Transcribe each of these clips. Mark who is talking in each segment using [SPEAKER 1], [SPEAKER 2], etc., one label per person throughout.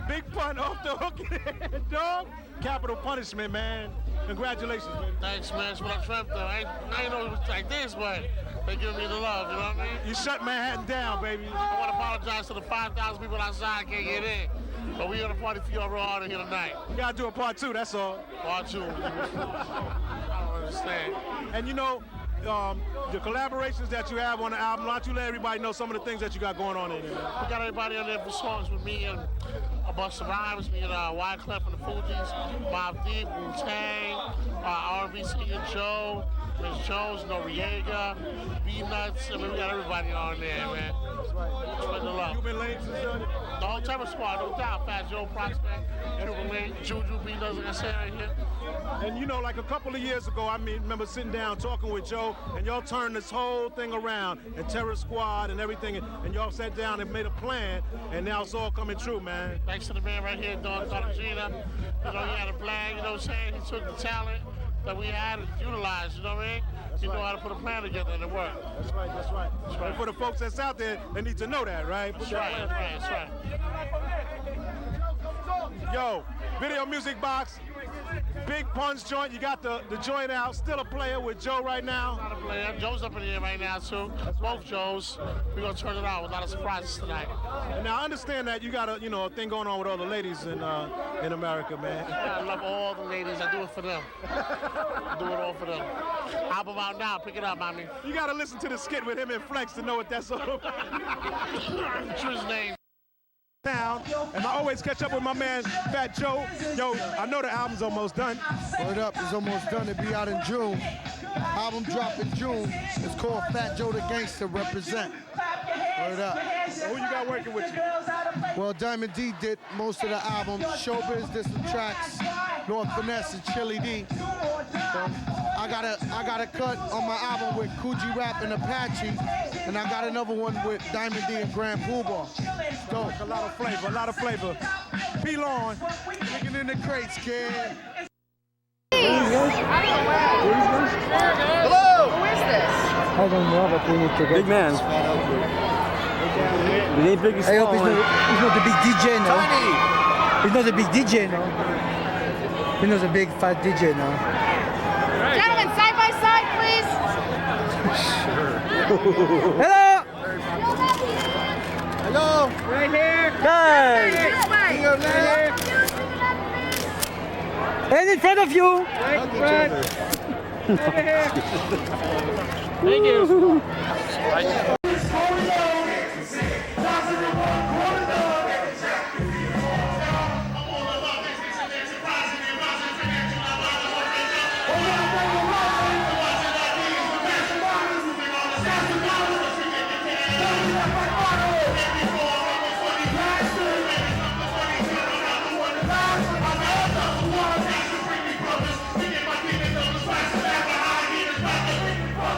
[SPEAKER 1] Big pun off the hook, dog. Capital punishment, man. Congratulations, man.
[SPEAKER 2] Thanks, man. That's what I dreamt of. I ain't know it was like this, but they giving me the love, you know what I mean?
[SPEAKER 1] You shut Manhattan down, baby.
[SPEAKER 2] I want to apologize to the 5,000 people outside can't get in. But we gonna party for y'all real hard in here tonight.
[SPEAKER 1] You gotta do a part 2, that's all.
[SPEAKER 2] Part 2. I don't understand.
[SPEAKER 1] And you know, the collaborations that you have on the album, why don't you let everybody know some of the things that you got going on in there?
[SPEAKER 2] We got everybody on there for songs with me and a bunch of rhymes, me and Wyclef from the Fugees, Mobb Deep, Wu-Tang, R&B singer Joe, Miss Jones, Noriega, B-Nuts. I mean, we got everybody on there, man. Spread the love.
[SPEAKER 1] You been late since
[SPEAKER 2] the whole Terror Squad, no doubt. Fat Joe, Prospect, Cuban Link, Juju, B-Nuts, like I said right here.
[SPEAKER 1] And you know, like a couple of years ago, I remember sitting down talking with Joe, and y'all turned this whole thing around, and Terror Squad and everything, and y'all sat down and made a plan, and now it's all coming true, man.
[SPEAKER 2] Thanks to the man right here, Don Cartagena. You know, he had a plan, you know what I'm saying? He took the talent that we had and utilized, you know what I mean? You know how to put a plan together and it worked.
[SPEAKER 1] That's right, that's right. That's right. And for the folks that's out there, they need to know that, right?
[SPEAKER 2] That's right, that's right.
[SPEAKER 1] Yo, Video Music Box, Big Pun's joint. You got the joint out. Still a player with Joe right now.
[SPEAKER 2] Not a player. Joe's up in here right now too. Both Joes. We're gonna turn it out with a lot of surprises tonight.
[SPEAKER 1] And now I understand that you got a a thing going on with all the ladies in America, man.
[SPEAKER 2] Yeah, I love all the ladies. I do it for them. I do it all for them. Album out now. Pick it up, mommy.
[SPEAKER 1] You gotta listen to the skit with him and Flex to know what that's all about.
[SPEAKER 2] True name.
[SPEAKER 1] Town, and I always catch up with my man Fat Joe. Yo, I know the album's almost done.
[SPEAKER 3] Word up, it's almost done. It'll be out in June. Album drop in June. It's called Fat Joe the Gangster Represent. Word up.
[SPEAKER 1] So who you got working with you?
[SPEAKER 3] Well, Diamond D did most of the album. Showbiz did some tracks. Lord Finesse and Chili D. So I got a cut on my album with Coogee Rap and Apache, and I got another one with Diamond D and Grand Poobah. Dope.
[SPEAKER 1] A lot of flavor, a lot of flavor. P-Lon.
[SPEAKER 3] Looking in the crates, kid.
[SPEAKER 4] Hello! Who is this?
[SPEAKER 5] I don't know, but we need to get...
[SPEAKER 6] Big man. We need big and
[SPEAKER 5] I hope
[SPEAKER 6] small.
[SPEAKER 5] he's not the big DJ now. He's not the big DJ now. He's not the big fat DJ now.
[SPEAKER 4] Gentlemen, side by side, please.
[SPEAKER 5] Hello!
[SPEAKER 3] Hello.
[SPEAKER 5] Right here.
[SPEAKER 6] Guys!
[SPEAKER 4] This way.
[SPEAKER 5] Right here. And in front of you.
[SPEAKER 3] Right in front.
[SPEAKER 5] Over here.
[SPEAKER 6] Thank you.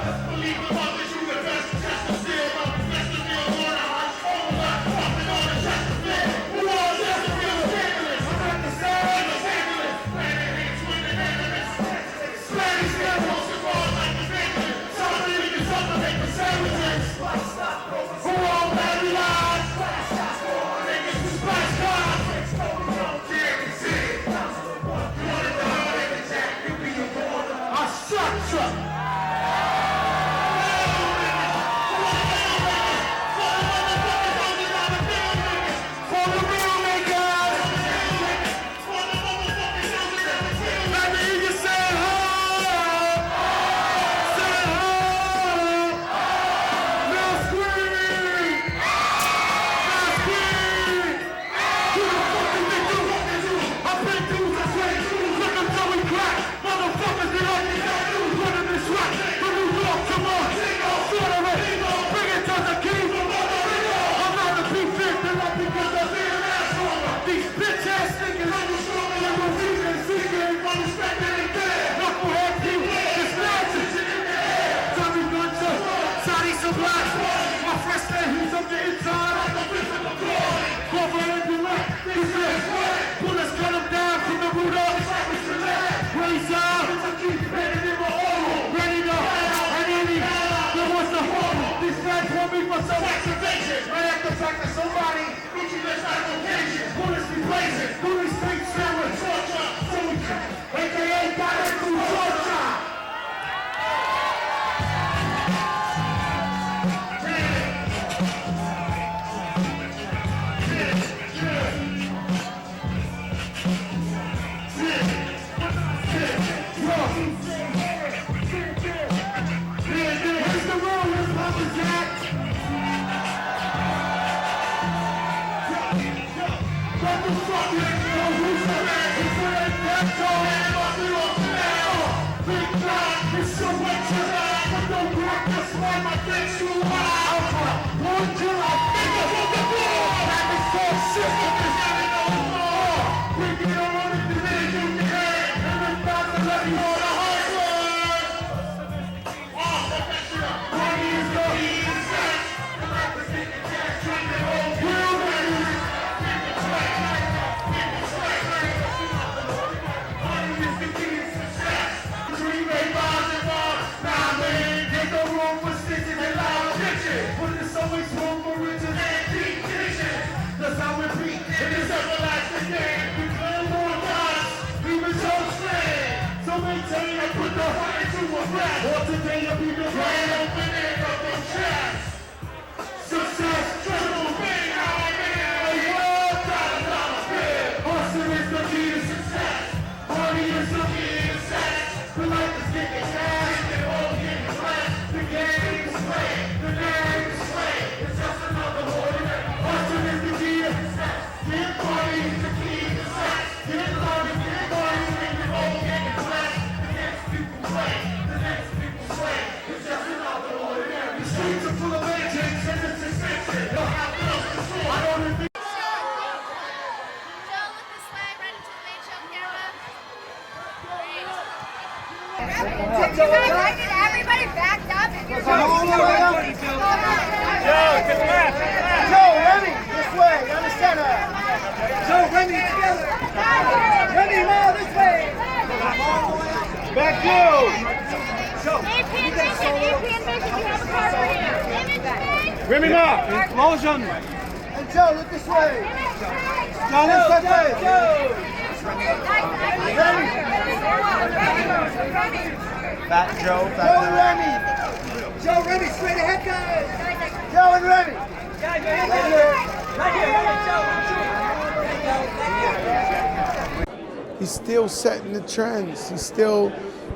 [SPEAKER 7] Believe the mother, you the best, test the
[SPEAKER 4] Everybody backed up.
[SPEAKER 5] Joe, Remy, this way, on the center. Joe, Remy, together. Remy, more this way. Back Joe. Joe,
[SPEAKER 4] AP admission, you have a card for you.
[SPEAKER 5] Remy, more. Explosion. And Joe, look this way. Joe, this way. Fat Joe, Remy. Joe, Remy, straight ahead, guys. Joe and Remy.
[SPEAKER 3] He's still setting the trends.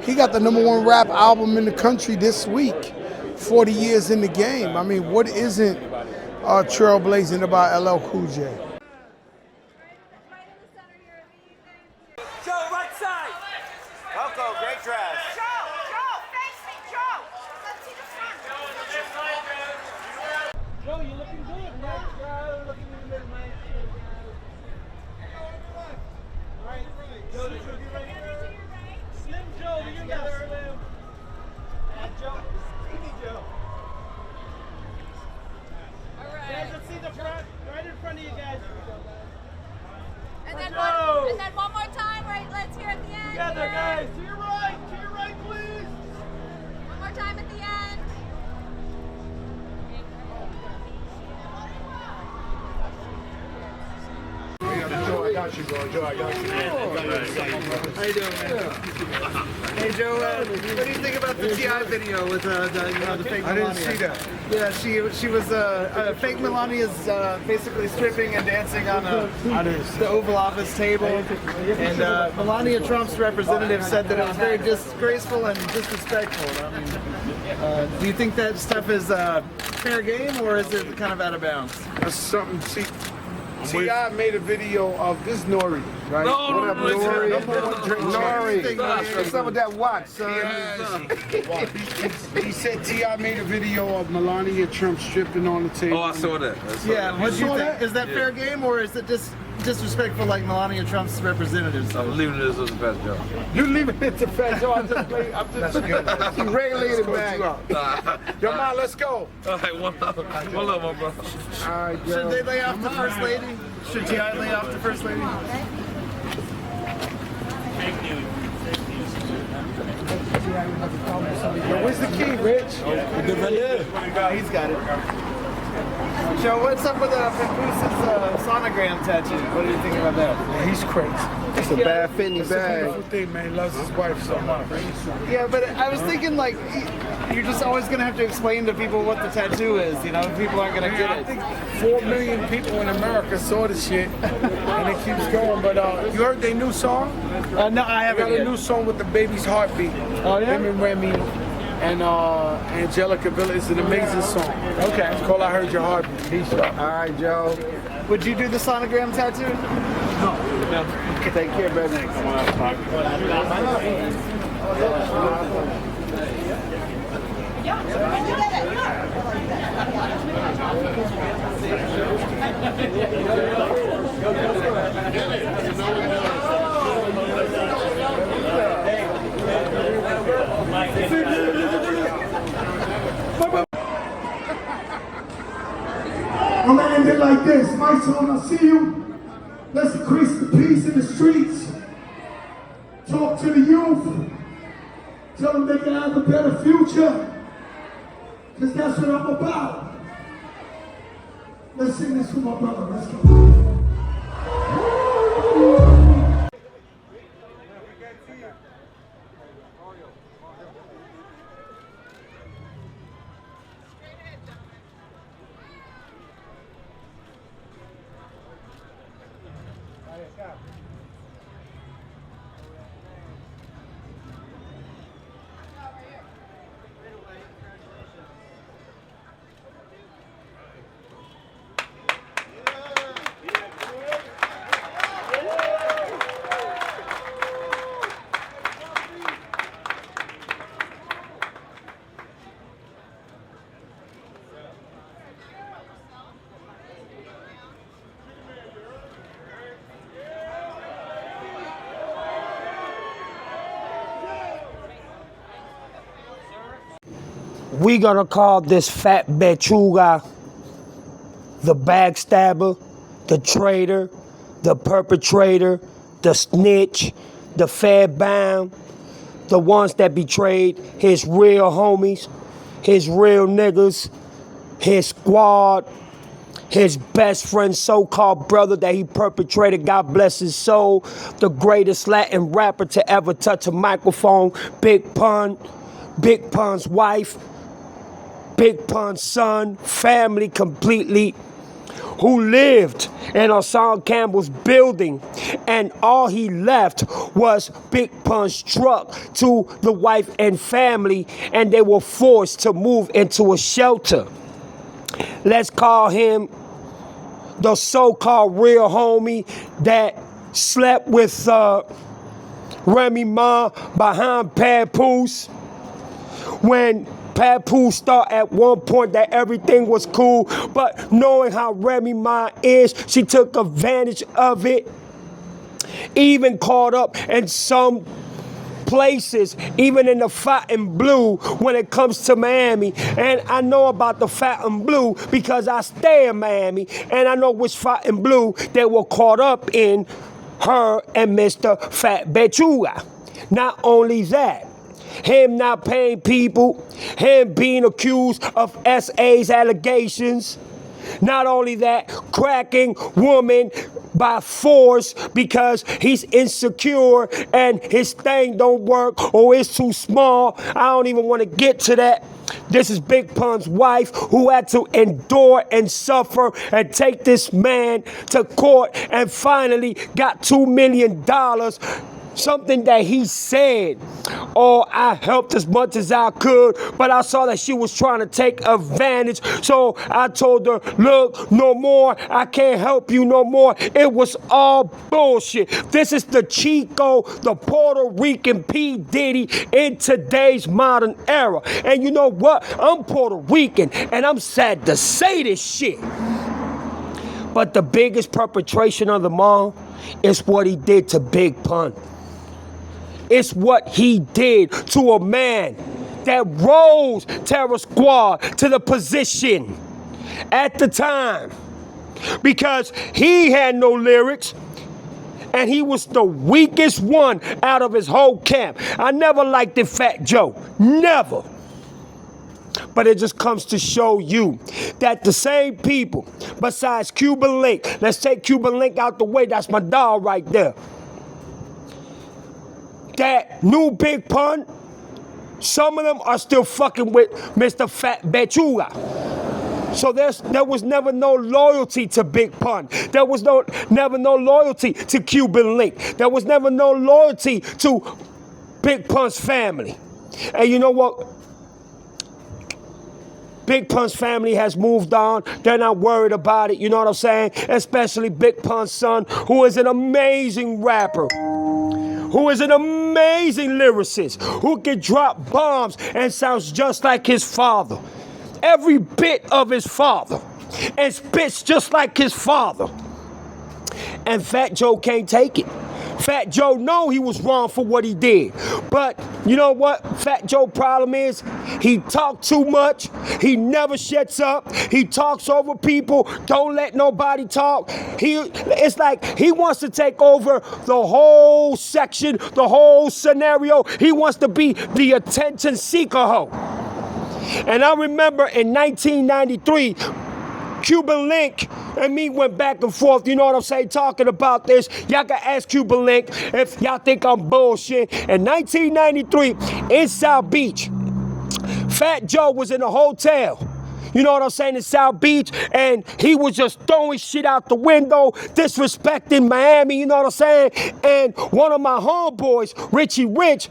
[SPEAKER 3] He got the #1 rap album in the country this week. 40 years in the game. I mean, what isn't trailblazing about LL Cool J?
[SPEAKER 5] Joe, right side. Coco, great dress. Joe, you're looking good, man. Looking in the middle, man. Right. Joe, this should be right here. Slim Joe, to your left. Slim. And Joe, Skinny Joe.
[SPEAKER 4] All right.
[SPEAKER 5] Guys, let's see the front, right in front of you guys.
[SPEAKER 4] And then
[SPEAKER 5] Joe.
[SPEAKER 4] one more time, right? Let's hear at the end.
[SPEAKER 5] Together, guys. To your right, please.
[SPEAKER 4] One more time at the end.
[SPEAKER 1] Joe, I got you, bro. Joe, I got you.
[SPEAKER 5] How you doing, man? Hey, Joe, what do you think about the T.I. video with the fake Melania?
[SPEAKER 3] I didn't see that.
[SPEAKER 5] Yeah, she was fake Melania's basically stripping and dancing on the Oval Office table, and Melania Trump's representative said that it was very disgraceful and disrespectful. I mean, do you think that stuff is fair game, or is it kind of out of bounds?
[SPEAKER 3] That's something. T.I. made a video of this Nori, right?
[SPEAKER 6] No,
[SPEAKER 3] Nori? Nori.
[SPEAKER 5] What's up with that watch, son?
[SPEAKER 3] He said T.I. made a video of Melania Trump stripping on the table.
[SPEAKER 6] Oh, I saw that.
[SPEAKER 5] Yeah, what do you think? Is that fair game, or is it just disrespectful like Melania Trump's representatives?
[SPEAKER 6] I'm leaving this as a best job.
[SPEAKER 3] You leaving it to Fat Joe. I'm just regulated back. Yo, man, let's go.
[SPEAKER 6] All right, one love, my bro.
[SPEAKER 3] All right,
[SPEAKER 5] Should
[SPEAKER 3] bro.
[SPEAKER 5] they lay off the first lady? Should T.I. lay off the first lady?
[SPEAKER 3] Yo, where's the key, Rich?
[SPEAKER 5] He's got it. Joe, what's up with Papoose' sonogram tattoo? What do you think about that?
[SPEAKER 3] He's crazy.
[SPEAKER 5] It's a bad Fendi
[SPEAKER 3] It's a beautiful thing, man. He loves his wife so much.
[SPEAKER 5] Yeah, but I was thinking, like, you're just always going to have to explain to people what the tattoo is, you know? People aren't going to get
[SPEAKER 3] I
[SPEAKER 5] it.
[SPEAKER 3] think 4 million people in America saw the shit, and it keeps going. But you heard their new song?
[SPEAKER 5] No, I
[SPEAKER 3] They
[SPEAKER 5] haven't
[SPEAKER 3] got a
[SPEAKER 5] yet.
[SPEAKER 3] new song with the baby's heartbeat.
[SPEAKER 5] Oh, yeah?
[SPEAKER 3] Him and Remy and Angelica Villa. It's an amazing song.
[SPEAKER 5] Okay.
[SPEAKER 3] It's called I Heard Your Heartbeat. Peace out.
[SPEAKER 5] All right, Joe. Would you do the sonogram tattoo? No. Okay, take care, baby.
[SPEAKER 7] I'm gonna end it like this. My son, I see you. Let's increase the peace in the streets. Talk to the youth. Tell them they can have a better future. Because that's what I'm about. Let's sing this for my brother. Let's go.
[SPEAKER 8] We gonna call this fat bechuga the backstabber, the traitor, the perpetrator, the snitch, the fair bound, the ones that betrayed his real homies, his real niggas, his squad, his best friend, so-called brother that he perpetrated, God bless his soul, the greatest Latin rapper to ever touch a microphone, Big Pun, Big Pun's wife, Big Pun's son, family completely, who lived in Hassan Campbell's building, and all he left was Big Pun's truck to the wife and family, and they were forced to move into a shelter. Let's call him the so-called real homie that slept with Remy Ma behind Papoose when Papoose thought at one point that everything was cool, but knowing how Remy Ma is, she took advantage of it. Even caught up in some places, even in the Fat and Blue when it comes to Miami. And I know about the Fat and Blue because I stay in Miami, and I know which Fat and Blue they were caught up in, her and Mr. Fat Bechuga. Not only that, him not paying people, him being accused of SA's allegations. Not only that, cracking woman by force because he's insecure and his thing don't work or it's too small. I don't even want to get to that. This is Big Pun's wife who had to endure and suffer and take this man to court and finally got $2 million. Something that he said, oh, I helped as much as I could, but I saw that she was trying to take advantage. So I told her, look, no more. I can't help you no more. It was all bullshit. This is the Chico, the Puerto Rican P. Diddy in today's modern era. And you know what? I'm Puerto Rican, and I'm sad to say this shit. But the biggest perpetration of them all is what he did to Big Pun. It's what he did to a man that rose Terror Squad to the position at the time because he had no lyrics and he was the weakest one out of his whole camp. I never liked it, Fat Joe. Never. But it just comes to show you that the same people, besides Cuban Link, let's take Cuban Link out the way, that's my dog right there, that new Big Pun, some of them are still fucking with Mr. Fat Bechuga. So there was never no loyalty to Big Pun. There was never no loyalty to Cuban Link. There was never no loyalty to Big Pun's family. And you know what? Big Pun's family has moved on. They're not worried about it, you know what I'm saying? Especially Big Pun's son, who is an amazing rapper, who is an amazing lyricist, who can drop bombs and sounds just like his father. Every bit of his father. And spits just like his father. And Fat Joe can't take it. Fat Joe know he was wrong for what he did. But you know what Fat Joe's problem is? He talk too much. He never shuts up. He talks over people. Don't let nobody talk. It's like he wants to take over the whole section, the whole scenario. He wants to be the attention seeker hoe. And I remember in 1993, Cuban Link and me went back and forth, you know what I'm saying, talking about this. Y'all can ask Cuban Link if y'all think I'm bullshit. In 1993, in South Beach, Fat Joe was in a hotel, you know what I'm saying, in South Beach, and he was just throwing shit out the window, disrespecting Miami, you know what I'm saying, and one of my homeboys, Richie Rich,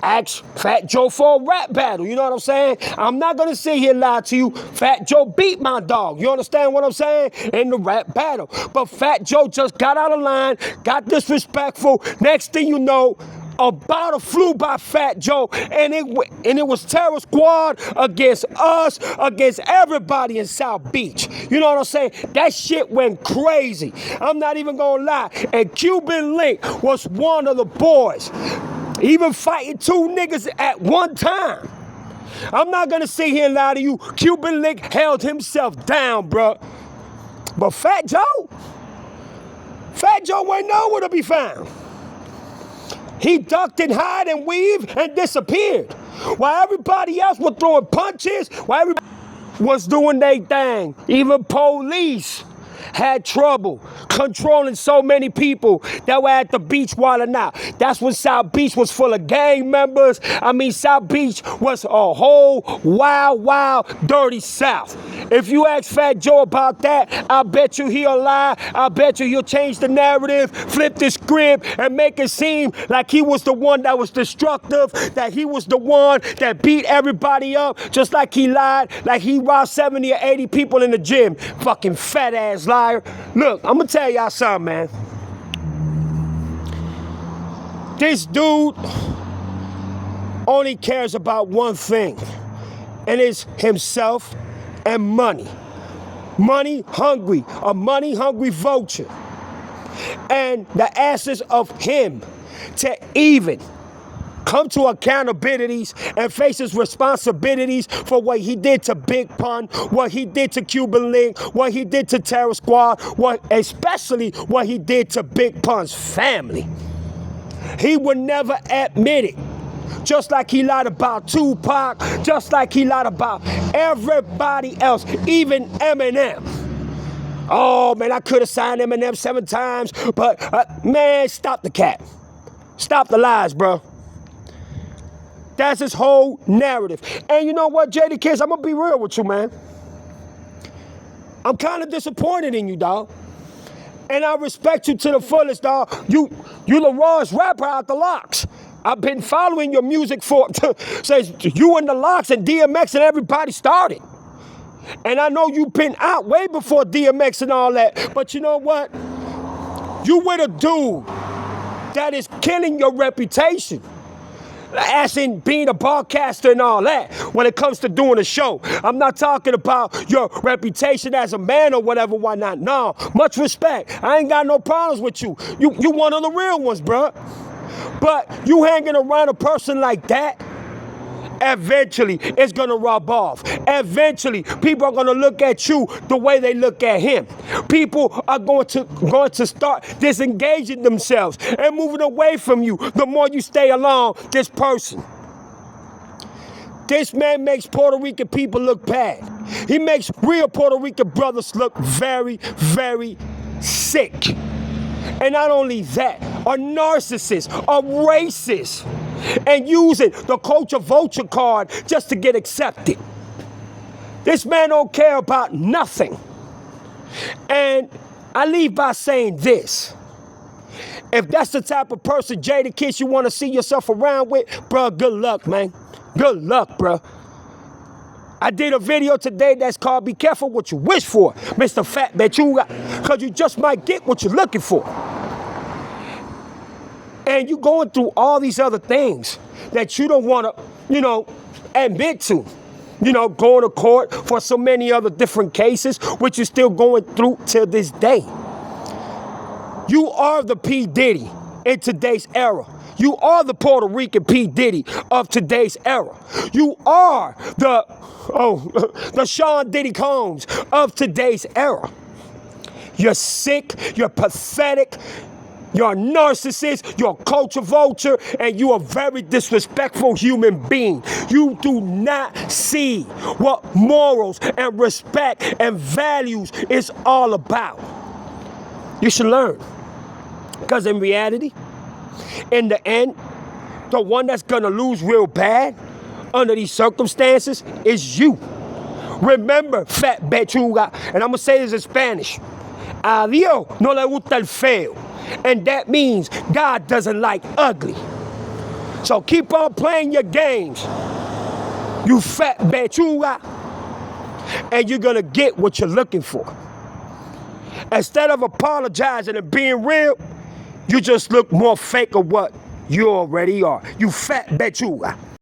[SPEAKER 8] asked Fat Joe for a rap battle, you know what I'm saying? I'm not gonna sit here and lie to you. Fat Joe beat my dog, you understand what I'm saying? In the rap battle. But Fat Joe just got out of line, got disrespectful. Next thing you know, a bottle flew by Fat Joe, and it was Terror Squad against us, against everybody in South Beach. You know what I'm saying? That shit went crazy. I'm not even gonna lie. And Cuban Link was one of the boys, even fighting two niggas at one time. I'm not gonna sit here and lie to you. Cuban Link held himself down, bro. But Fat Joe ain't nowhere to be found. He ducked and hide and weave and disappeared. While everybody else was throwing punches, while everybody was doing their thing. Even police had trouble controlling so many people that were at the beach wilding out. That's when South Beach was full of gang members. I mean, South Beach was a whole wild, dirty South. If you ask Fat Joe about that, I bet you he'll lie. I bet you he'll change the narrative, flip the script, and make it seem like he was the one that was destructive, that he was the one that beat everybody up, just like he lied, like he robbed 70 or 80 people in the gym. Fucking fat ass liar. Look, I'm gonna tell y'all something, man. This dude only cares about one thing, and it's himself and money. Money hungry, a money hungry vulture. And the asses of him to even come to accountabilities and face his responsibilities for what he did to Big Pun, what he did to Cuban Link, what he did to Terror Squad, especially what he did to Big Pun's family. He would never admit it. Just like he lied about Tupac, just like he lied about everybody else, even Eminem. Oh man, I could have signed Eminem 7 times, but man, stop the cap. Stop the lies, bro. That's his whole narrative. And you know what, Jada Kiss, I'm gonna be real with you, man. I'm kind of disappointed in you, dog. And I respect you to the fullest, dog. You the rawest rapper out the locks. I've been following your music since you and the Locks and DMX and everybody started. And I know you've been out way before DMX and all that. But you know what? You with a dude that is killing your reputation. As in being a broadcaster and all that when it comes to doing a show. I'm not talking about your reputation as a man or whatever, why not? No, much respect. I ain't got no problems with you. You one of the real ones, bruh. But you hanging around a person like that, eventually it's gonna rub off. Eventually, people are gonna look at you the way they look at him. People are going to start disengaging themselves and moving away from you the more you stay along this person. This man makes Puerto Rican people look bad. He makes real Puerto Rican brothers look very, very sick. And not only that, a narcissist, a racist, and using the culture vulture card just to get accepted. This man don't care about nothing. And I leave by saying this. If that's the type of person, Jada Kiss, you want to see yourself around with, bro, good luck, man. Good luck, bro. I did a video today that's called Be Careful What You Wish For, Mr. Fat Bechuga, because you just might get what you're looking for. And you're going through all these other things that you don't want to, admit to. Going to court for so many other different cases, which you're still going through till this day. You are the P. Diddy in today's era. You are the Puerto Rican P. Diddy of today's era. You are the Sean Diddy Combs of today's era. You're sick, you're pathetic, you're a narcissist, you're a culture vulture, and you're a very disrespectful human being. You do not see what morals and respect and values is all about. You should learn. Because in reality, in the end, the one that's gonna lose real bad under these circumstances is you. Remember, Fat Bechuga, and I'm gonna say this in Spanish. A Dios no le gusta el feo. And that means God doesn't like ugly. So keep on playing your games, you Fat Bechuga, and you're gonna get what you're looking for. Instead of apologizing and being real, you just look more fake of what you already are. You Fat Bechuga.